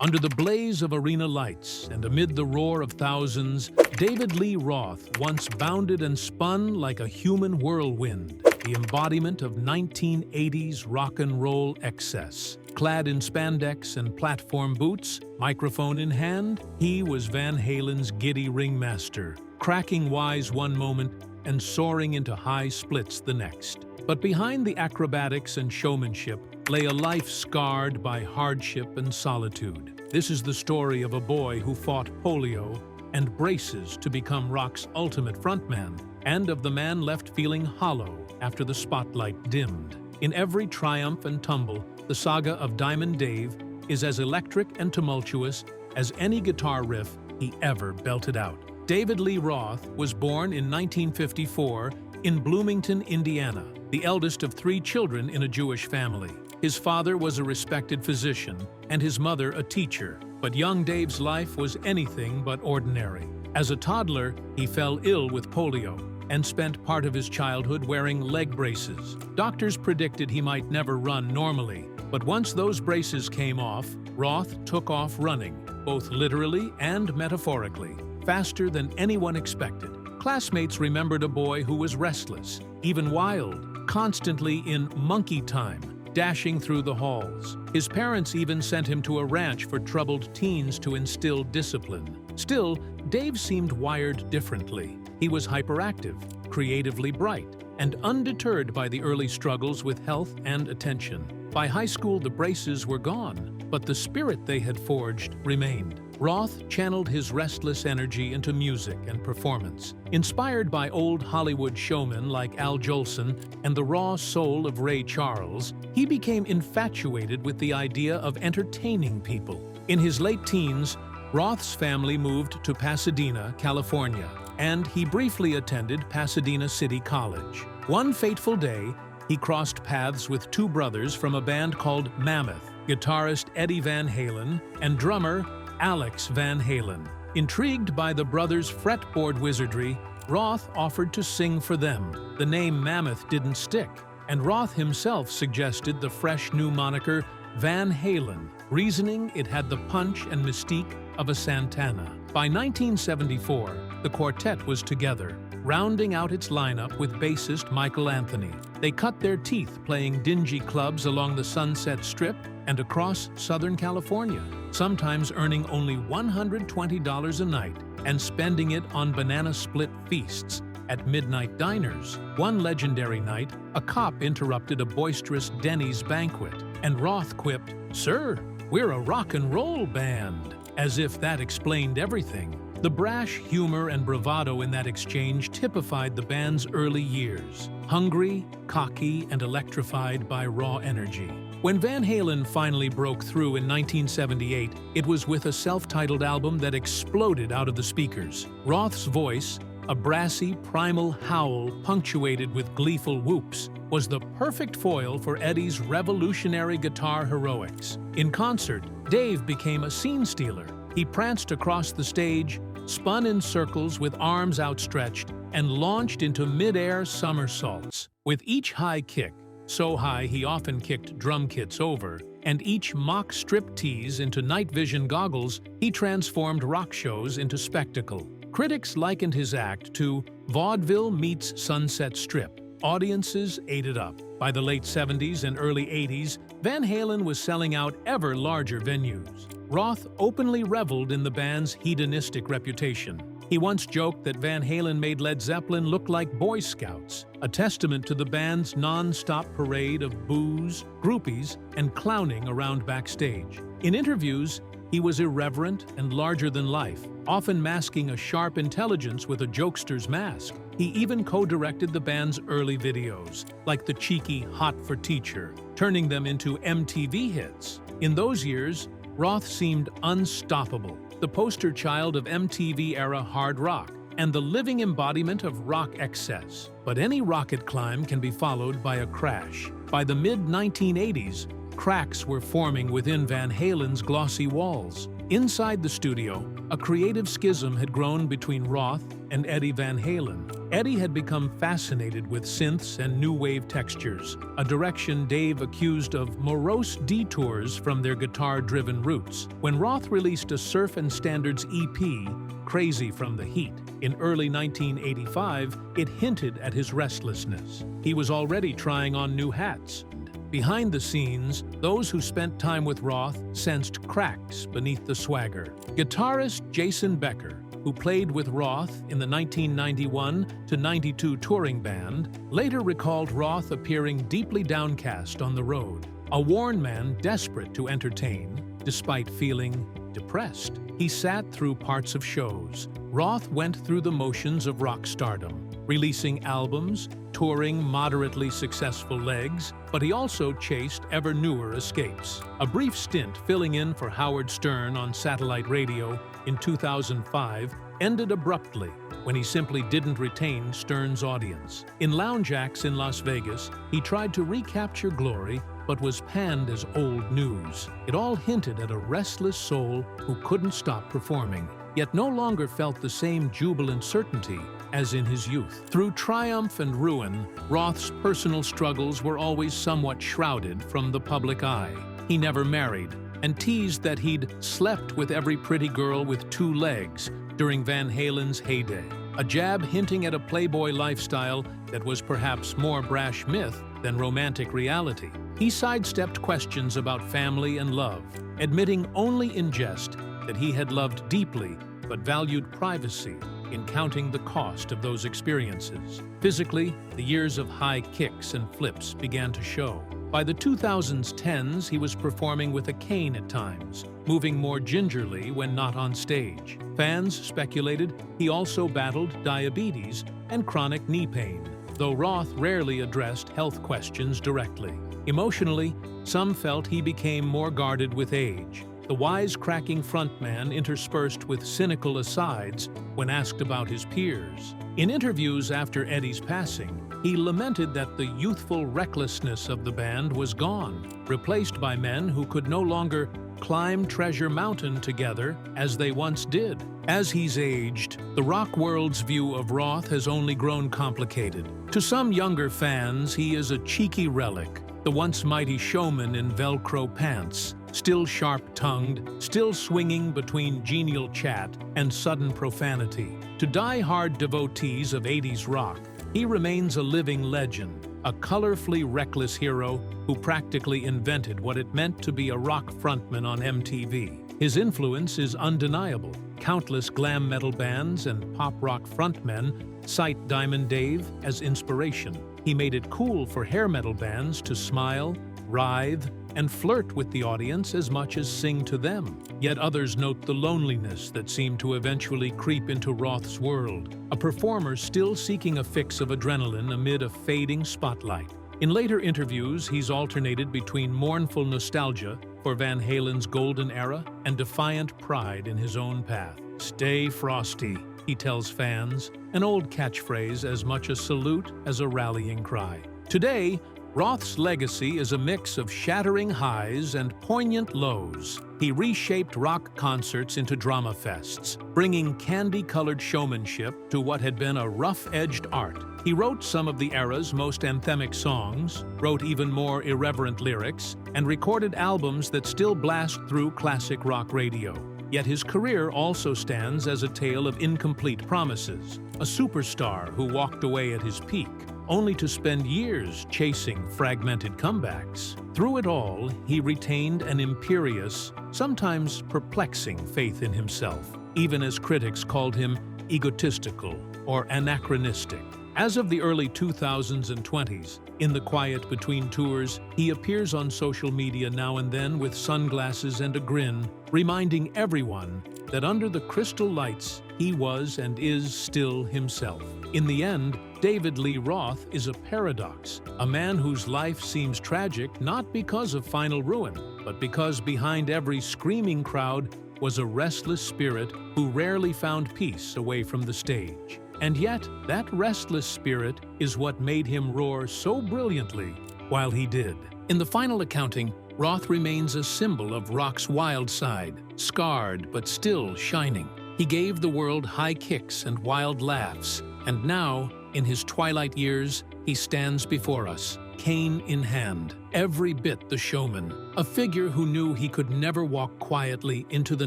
Under the blaze of arena lights and amid the roar of thousands, David Lee Roth once bounded and spun like a human whirlwind, the embodiment of 1980s rock and roll excess. Clad in spandex and platform boots, microphone in hand, he was Van Halen's giddy ringmaster, cracking wise one moment and soaring into high splits the next. But behind the acrobatics and showmanship lay a life scarred by hardship and solitude. This is the story of a boy who fought polio and braces to become rock's ultimate frontman, and of the man left feeling hollow after the spotlight dimmed. In every triumph and tumble, the saga of Diamond Dave is as electric and tumultuous as any guitar riff he ever belted out. David Lee Roth was born in 1954 in Bloomington, Indiana, the eldest of 3 children in a Jewish family. His father was a respected physician and his mother a teacher, but young Dave's life was anything but ordinary. As a toddler, he fell ill with polio and spent part of his childhood wearing leg braces. Doctors predicted he might never run normally, but once those braces came off, Roth took off running, both literally and metaphorically, faster than anyone expected. Classmates remembered a boy who was restless, even wild, constantly in monkey time, dashing through the halls. His parents even sent him to a ranch for troubled teens to instill discipline. Still, Dave seemed wired differently. He was hyperactive, creatively bright, and undeterred by the early struggles with health and attention. By high school, the braces were gone, but the spirit they had forged remained. Roth channeled his restless energy into music and performance. Inspired by old Hollywood showmen like Al Jolson and the raw soul of Ray Charles, he became infatuated with the idea of entertaining people. In his late teens, Roth's family moved to Pasadena, California, and he briefly attended Pasadena City College. One fateful day, he crossed paths with 2 brothers from a band called Mammoth, guitarist Eddie Van Halen and drummer Alex Van Halen. Intrigued by the brothers' fretboard wizardry, Roth offered to sing for them. The name Mammoth didn't stick, and Roth himself suggested the fresh new moniker Van Halen, reasoning it had the punch and mystique of a Santana. By 1974, the quartet was together, rounding out its lineup with bassist Michael Anthony. They cut their teeth playing dingy clubs along the Sunset Strip and across Southern California, sometimes earning only $120 a night and spending it on banana split feasts at midnight diners. One legendary night, a cop interrupted a boisterous Denny's banquet, and Roth quipped, "Sir, we're a rock and roll band," as if that explained everything. The brash humor and bravado in that exchange typified the band's early years, hungry, cocky, and electrified by raw energy. When Van Halen finally broke through in 1978, it was with a self-titled album that exploded out of the speakers. Roth's voice, a brassy, primal howl punctuated with gleeful whoops, was the perfect foil for Eddie's revolutionary guitar heroics. In concert, Dave became a scene stealer. He pranced across the stage, spun in circles with arms outstretched, and launched into mid-air somersaults. With each high kick, so high he often kicked drum kits over, and each mock striptease into night vision goggles, he transformed rock shows into spectacle. Critics likened his act to vaudeville meets Sunset Strip. Audiences ate it up. By the late 70s and early 80s, Van Halen was selling out ever larger venues. Roth openly reveled in the band's hedonistic reputation. He once joked that Van Halen made Led Zeppelin look like Boy Scouts, a testament to the band's non-stop parade of booze, groupies, and clowning around backstage. In interviews, he was irreverent and larger than life, often masking a sharp intelligence with a jokester's mask. He even co-directed the band's early videos, like the cheeky Hot for Teacher, turning them into MTV hits. In those years, Roth seemed unstoppable, the poster child of MTV-era hard rock, and the living embodiment of rock excess. But any rocket climb can be followed by a crash. By the mid-1980s, Cracks were forming within Van Halen's glossy walls. Inside the studio, a creative schism had grown between Roth and Eddie Van Halen. Eddie had become fascinated with synths and new wave textures, a direction Dave accused of morose detours from their guitar-driven roots. When Roth released a surf and standards EP, Crazy from the Heat, in early 1985, it hinted at his restlessness. He was already trying on new hats. Behind the scenes, those who spent time with Roth sensed cracks beneath the swagger. Guitarist Jason Becker, who played with Roth in the 1991-92 touring band, later recalled Roth appearing deeply downcast on the road, a worn man desperate to entertain, despite feeling depressed. He sat through parts of shows. Roth went through the motions of rock stardom, releasing albums, touring moderately successful legs, but he also chased ever newer escapes. A brief stint filling in for Howard Stern on satellite radio in 2005 ended abruptly when he simply didn't retain Stern's audience. In lounge acts in Las Vegas, he tried to recapture glory but was panned as old news. It all hinted at a restless soul who couldn't stop performing, yet no longer felt the same jubilant certainty as in his youth. Through triumph and ruin, Roth's personal struggles were always somewhat shrouded from the public eye. He never married, and teased that he'd slept with every pretty girl with two legs during Van Halen's heyday, a jab hinting at a playboy lifestyle that was perhaps more brash myth than romantic reality. He sidestepped questions about family and love, admitting only in jest that he had loved deeply but valued privacy in counting the cost of those experiences. Physically, the years of high kicks and flips began to show. By the 2010s, he was performing with a cane at times, moving more gingerly when not on stage. Fans speculated he also battled diabetes and chronic knee pain, though Roth rarely addressed health questions directly. Emotionally, some felt he became more guarded with age, the wisecracking frontman interspersed with cynical asides when asked about his peers. In interviews after Eddie's passing, he lamented that the youthful recklessness of the band was gone, replaced by men who could no longer climb Treasure Mountain together as they once did. As he's aged, the rock world's view of Roth has only grown complicated. To some younger fans, he is a cheeky relic, the once mighty showman in Velcro pants, still sharp-tongued, still swinging between genial chat and sudden profanity. To die-hard devotees of 80s rock, he remains a living legend, a colorfully reckless hero who practically invented what it meant to be a rock frontman on MTV. His influence is undeniable. Countless glam metal bands and pop rock frontmen cite Diamond Dave as inspiration. He made it cool for hair metal bands to smile, writhe, and flirt with the audience as much as sing to them. Yet others note the loneliness that seemed to eventually creep into Roth's world, a performer still seeking a fix of adrenaline amid a fading spotlight. In later interviews, he's alternated between mournful nostalgia for Van Halen's golden era and defiant pride in his own path. "Stay frosty," he tells fans, an old catchphrase as much a salute as a rallying cry. Today, Roth's legacy is a mix of shattering highs and poignant lows. He reshaped rock concerts into drama fests, bringing candy-colored showmanship to what had been a rough-edged art. He wrote some of the era's most anthemic songs, wrote even more irreverent lyrics, and recorded albums that still blast through classic rock radio. Yet his career also stands as a tale of incomplete promises, a superstar who walked away at his peak, only to spend years chasing fragmented comebacks. Through it all, he retained an imperious, sometimes perplexing faith in himself, even as critics called him egotistical or anachronistic. As of the early 2000s and 20s, in the quiet between tours, he appears on social media now and then with sunglasses and a grin, reminding everyone that under the crystal lights, he was and is still himself. In the end, David Lee Roth is a paradox, a man whose life seems tragic not because of final ruin, but because behind every screaming crowd was a restless spirit who rarely found peace away from the stage. And yet, that restless spirit is what made him roar so brilliantly while he did. In the final accounting, Roth remains a symbol of rock's wild side, scarred but still shining. He gave the world high kicks and wild laughs, and now, in his twilight years, he stands before us, cane in hand, every bit the showman, a figure who knew he could never walk quietly into the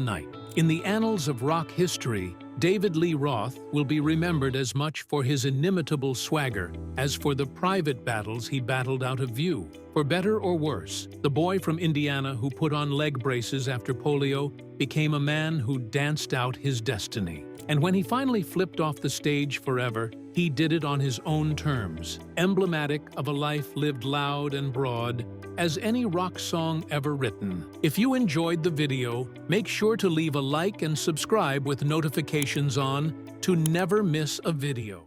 night. In the annals of rock history, David Lee Roth will be remembered as much for his inimitable swagger as for the private battles he battled out of view. For better or worse, the boy from Indiana who put on leg braces after polio became a man who danced out his destiny. And when he finally flipped off the stage forever, he did it on his own terms, emblematic of a life lived loud and broad as any rock song ever written. If you enjoyed the video, make sure to leave a like and subscribe with notifications on to never miss a video.